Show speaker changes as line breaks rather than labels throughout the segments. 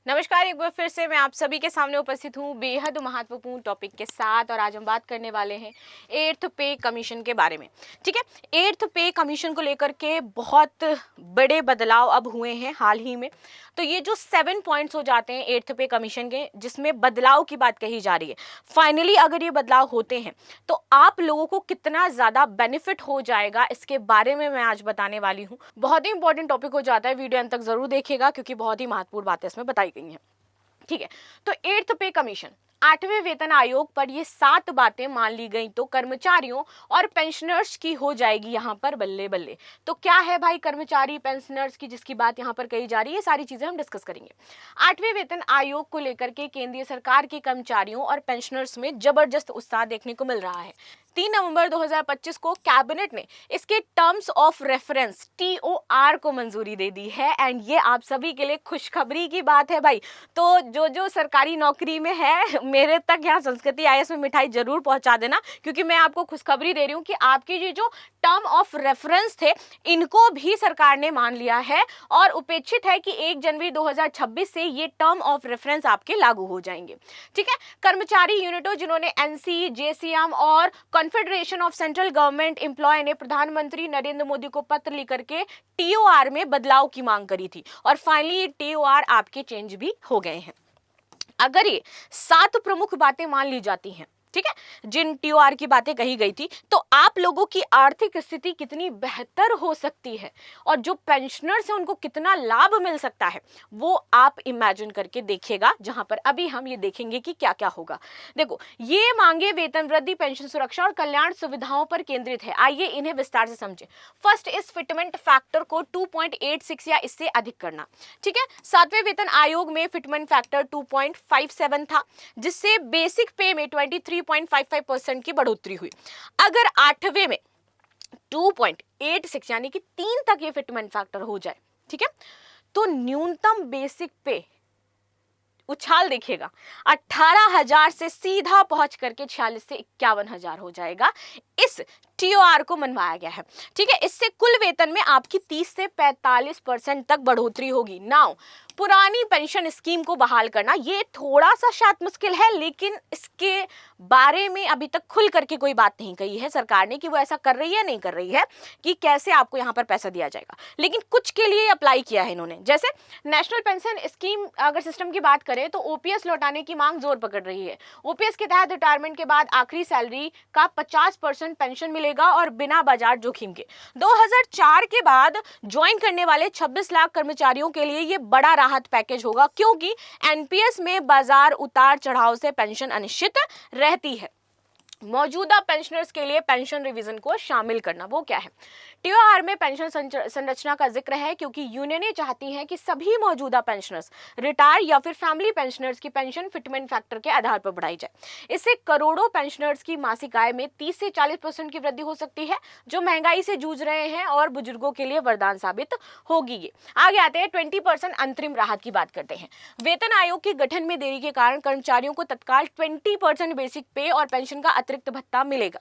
नमस्कार, एक बार फिर से मैं आप सभी के सामने उपस्थित हूँ बेहद महत्वपूर्ण टॉपिक के साथ। और आज हम बात करने वाले हैं एट्थ पे कमीशन के बारे में। ठीक है, एट्थ पे कमीशन को लेकर के बहुत बड़े बदलाव अब हुए हैं हाल ही में। तो ये जो 7 पॉइंट्स हो जाते हैं एट्थ पे कमीशन के, जिसमें बदलाव की बात कही जा रही है, फाइनली अगर ये बदलाव होते हैं तो आप लोगों को कितना ज़्यादा बेनिफिट हो जाएगा, इसके बारे में मैं आज बताने वाली हूँ। बहुत ही इंपॉर्टेंट टॉपिक हो जाता है, वीडियो अंत तक जरूर देखिएगा क्योंकि बहुत ही महत्वपूर्ण बातें इसमें बताई गई हैं। ठीक है, तो एट्थ पे कमीशन, 8वें वेतन आयोग पर ये 7 बातें मान ली गई तो कर्मचारियों और पेंशनर्स की हो जाएगी यहाँ पर बल्ले बल्ले। तो क्या है भाई कर्मचारी पेंशनर्स की जिसकी बात यहाँ पर कही जा रही है, सारी चीजें हम डिस्कस करेंगे। 8वें वेतन आयोग को लेकर के केंद्रीय सरकार के कर्मचारियों और पेंशनर्स में जबरदस्त उत्साह देखने को मिल रहा है। 3 नवंबर 2025 को कैबिनेट ने इसके टर्म्स ऑफ रेफरेंस TOR को मंजूरी दे दी है। एंड ये आप सभी के लिए खुशखबरी की बात है भाई। तो जो सरकारी नौकरी में है, मेरे तक यहाँ संस्कृति IAS में मिठाई जरूर पहुंचा देना, क्योंकि मैं आपको खुशखबरी दे रही हूँ कि आपके ये जो टर्म ऑफ रेफरेंस थे इनको भी सरकार ने मान लिया है और उपेक्षित है कि 1 जनवरी 2026 से ये टर्म ऑफ रेफरेंस आपके लागू हो जाएंगे। ठीक है, कर्मचारी यूनिटों जिन्होंने NC, JCM और confederation of central government employ ने प्रधानमंत्री नरेंद्र मोदी को पत्र लिखकर के TOR में बदलाव की मांग करी थी और फाइनली TOR आपके चेंज भी हो गए हैं। अगर ये 7 प्रमुख बातें मान ली जाती हैं, ठीक है, जिन TOR की बातें कही गई थी, तो आप लोगों की आर्थिक स्थिति कितनी बेहतर हो सकती है और जो पेंशनर्स हैं उनको कितना लाभ मिल सकता है, वो आप इमेजिन करके देखिएगा। जहां पर अभी हम ये देखेंगे कि क्या क्या होगा। देखो, ये मांगे वेतन वृद्धि, पेंशन सुरक्षा और कल्याण सुविधाओं पर केंद्रित है। आइए इन्हें विस्तार से समझें। फर्स्ट इस फिटमेंट फैक्टर को 2.86 या इससे अधिक करना। ठीक है, 7वें वेतन आयोग में फिटमेंट फैक्टर 2.57 था, जिससे बेसिक पे में 23.55% की बढ़ोतरी हुई। अगर 8वें में 2.86 यानी कि 3 तक ये फिटमेंट फैक्टर हो जाए, ठीक है, तो न्यूनतम बेसिक पे उछाल देखिएगा, 18,000 से सीधा पहुंच करके 46 से 51,000 हो जाएगा। इस TOR को मनवाया गया है। ठीक है, इससे कुल वेतन में आपकी 30 से 45% तक बढ़ोतरी होगी। नाउ पुरानी पेंशन स्कीम को बहाल करना ये थोड़ा सा शायद मुश्किल है, लेकिन इसके बारे में अभी तक खुल करके कोई बात नहीं कही है सरकार ने कि वो ऐसा कर रही है नहीं कर रही है, कि कैसे आपको यहाँ पर पैसा दिया जाएगा। लेकिन कुछ के लिए अप्लाई किया है इन्होंने, जैसे नेशनल पेंशन स्कीम अगर सिस्टम की बात करें तो OPS लौटाने की मांग जोर पकड़ रही है। OPS के तहत रिटायरमेंट के बाद आखिरी सैलरी का 50% पेंशन मिलेगा और बिना बाजार जोखिम के। 2004 के बाद ज्वाइन करने वाले 26 लाख कर्मचारियों के लिए ये बड़ा राहत पैकेज होगा, क्योंकि NPS में बाजार उतार चढ़ाव से पेंशन अनिश्चित रहती है। मौजूदा पेंशनर्स के लिए पेंशन रिवीजन को शामिल करना, वो क्या है? TOR में पेंशन संरचना का जिक्र है, क्योंकि यूनियनें चाहती हैं कि सभी मौजूदा पेंशनर्स, रिटायर या फिर फैमिली पेंशनर्स की पेंशन फिटमेंट फैक्टर के आधार पर बढ़ाई जाए। इससे करोड़ों पेंशनर्स की मासिक आय में 30 से 40% की वृद्धि हो सकती है, जो महंगाई से जूझ रहे हैं, और बुजुर्गों के लिए वरदान साबित होगी ये। आगे आते हैं 20% अंतरिम राहत की बात करते हैं। वेतन आयोग के गठन में देरी के कारण कर्मचारियों को तत्काल 20% बेसिक पे और पेंशन का अतिरिक्त भत्ता मिलेगा।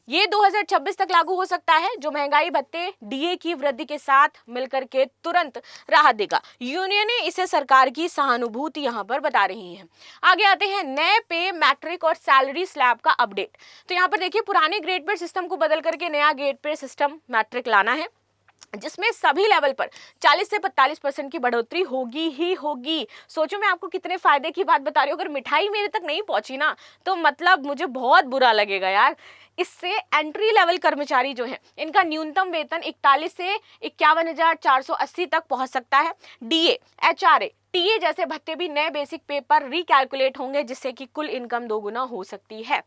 ये 2026 तक लागू हो सकता है, जो महंगाई भत्ते DA की वृद्धि के साथ मिलकर के तुरंत राहत देगा। यूनियनें इसे सरकार की सहानुभूति यहां पर बता रही हैं। आगे आते हैं नए पे मैट्रिक और सैलरी स्लैब का अपडेट। तो यहां पर देखिए, पुराने ग्रेड पे सिस्टम को बदल करके नया ग्रेड पे सिस्टम मैट्रिक लाना है, जिसमें सभी लेवल पर 40 से 45% की बढ़ोतरी होगी ही होगी। सोचो, मैं आपको कितने फायदे की बात बता रही हूँ। अगर मिठाई मेरे तक नहीं पहुंची ना, तो मतलब मुझे बहुत बुरा लगेगा यार। इससे एंट्री लेवल कर्मचारी जो है, इनका न्यूनतम वेतन 41 से 51,480 तक पहुंच सकता है। DA, HRA, TA जैसे भत्ते भी नए बेसिक पे पर रिकैलकुलेट होंगे, जिससे कि कुल इनकम दोगुना हो सकती है।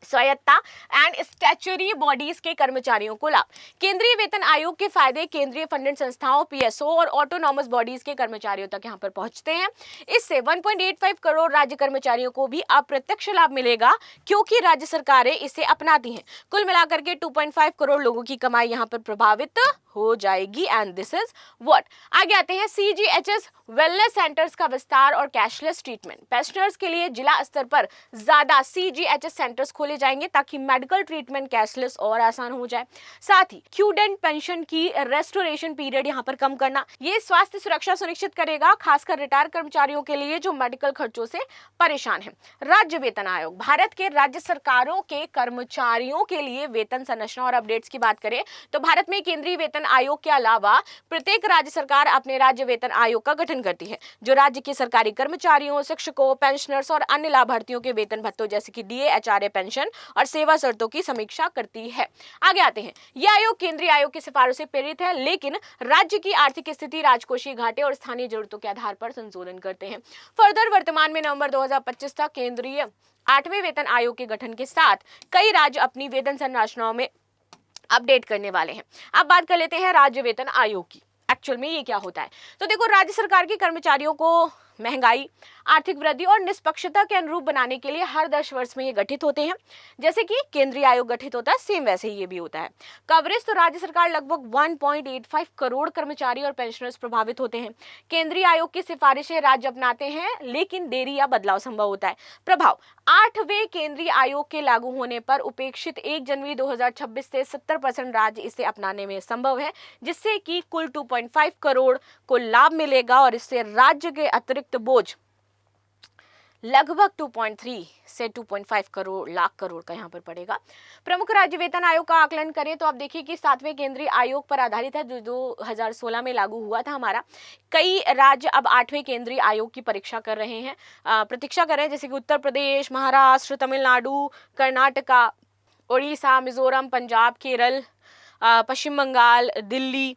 स्वायत्ता एंड स्टैच्यूटरी बॉडीज के कर्मचारियों को लाभ। केंद्रीय वेतन आयोग के फायदे केंद्रीय फंडेड संस्थाओं, PSO और ऑटोनॉमस बॉडीज के कर्मचारियों तक यहां पर पहुंचते हैं। इससे 1.85 करोड़ राज्य कर्मचारियों को भी अप्रत्यक्ष लाभ मिलेगा, क्योंकि राज्य सरकारें इसे अपनाती हैं। कुल मिलाकर के 2.5 करोड़ लोगों की कमाई यहां पर प्रभावित हो जाएगी। And this is what. आगे आते हैं CGHS वेलनेस सेंटर्स का विस्तार और कैशलेस ट्रीटमेंट। पेंशनर्स के लिए जिला स्तर पर ज्यादा CGHS सेंटर्स खोले ले जाएंगे ताकि मेडिकल ट्रीटमेंट कैशलेस और आसान हो जाए। साथ ही स्टूडेंट पेंशन की रेस्टोरेशन पीरियड यहाँ पर कम करना, ये स्वास्थ्य सुरक्षा सुनिश्चित करेगा, खासकर रिटायर कर्मचारियों के लिए जो मेडिकल खर्चों से परेशान है। राज्य वेतन आयोग, भारत के राज्य सरकारों के कर्मचारियों के लिए वेतन संरचना और अपडेट्स की बात करें तो भारत में केंद्रीय वेतन आयोग के अलावा प्रत्येक राज्य सरकार अपने राज्य वेतन आयोग का गठन करती है, जो राज्य के सरकारी कर्मचारियों, शिक्षकों, पेंशनर्स और अन्य लाभार्थियों के वेतन भत्तों जैसे कि डीए, एचआरए पेंशन और सेवा शर्तों की समीक्षा करती है। आगे आते हैं, यह आयोग केंद्रीय आयोग की सिफारिश से प्रेरित है, लेकिन राज्य की आर्थिक स्थिति, राजकोषीय घाटे और स्थानीय जरूरतों के आधार पर संशोधन करते हैं। फर्दर वर्तमान में नवंबर 2025 तक केंद्रीय 8वें वेतन आयोग के गठन के साथ कई राज्य अपनी वेतन संरचनाओं में अपडेट करने वाले हैं। अब बात कर लेते हैं राज्य वेतन आयोग की। एक्चुअल में ये क्या होता है, तो देखो, राज्य सरकार के कर्मचारियों को महंगाई, आर्थिक वृद्धि और निष्पक्षता के अनुरूप बनाने के लिए हर 10 वर्ष में ये गठित होते हैं। जैसे कि केंद्रीय आयोग गठित होता है, सेम वैसे ही ये भी होता है। कवरेज, तो राज्य सरकार लगभग 1.85 करोड़ कर्मचारी और पेंशनर्स प्रभावित होते हैं। केंद्रीय आयोग की सिफारिशें राज्य अपनाते हैं, लेकिन देरी या बदलाव संभव होता है। प्रभाव, 8वें केंद्रीय आयोग के लागू होने पर उपेक्षित 1 जनवरी 2026 से 70% राज्य इसे अपनाने में संभव है, जिससे कि कुल 2.5 करोड़ को लाभ मिलेगा और इससे राज्य के अतिरिक्त बोझ लगभग 2.3 से 2.5 करोड़ लाख करोड़ का यहाँ पर पड़ेगा। प्रमुख राज्य वेतन आयोग का आकलन करें तो आप देखिए कि 7वें केंद्रीय आयोग पर आधारित है, जो 2016 में लागू हुआ था हमारा। कई राज्य अब 8वें केंद्रीय आयोग की प्रतीक्षा कर रहे हैं, जैसे कि उत्तर प्रदेश, महाराष्ट्र, तमिलनाडु, कर्नाटका, उड़ीसा, मिजोरम, पंजाब, केरल, पश्चिम बंगाल, दिल्ली।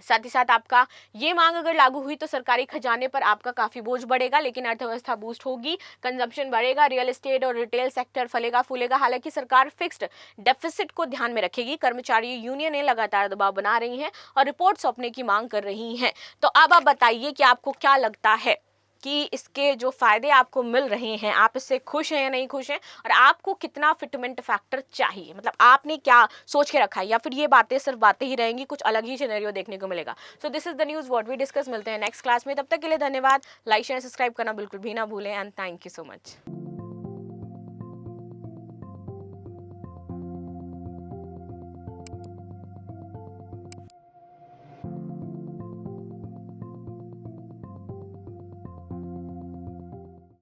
साथ ही साथ आपका ये मांग अगर लागू हुई तो सरकारी खजाने पर आपका काफी बोझ बढ़ेगा, लेकिन अर्थव्यवस्था बूस्ट होगी, कंजम्पशन बढ़ेगा, रियल एस्टेट और रिटेल सेक्टर फलेगा फूलेगा। हालांकि सरकार फिक्स्ड डेफिसिट को ध्यान में रखेगी। कर्मचारी यूनियनें लगातार दबाव बना रही हैं और रिपोर्ट सौंपने की मांग कर रही हैं। तो अब आप बताइए कि आपको क्या लगता है कि इसके जो फायदे आपको मिल रहे हैं, आप इससे खुश हैं या नहीं खुश हैं, और आपको कितना फिटमेंट फैक्टर चाहिए, मतलब आपने क्या सोच के रखा है, या फिर ये बातें सिर्फ बातें ही रहेंगी, कुछ अलग ही सिनेरियो देखने को मिलेगा। So this is the news what we discuss. मिलते हैं नेक्स्ट क्लास में, तब तक के लिए धन्यवाद। लाइक शेयर सब्सक्राइब करना बिल्कुल भी ना भूलें and thank you so much.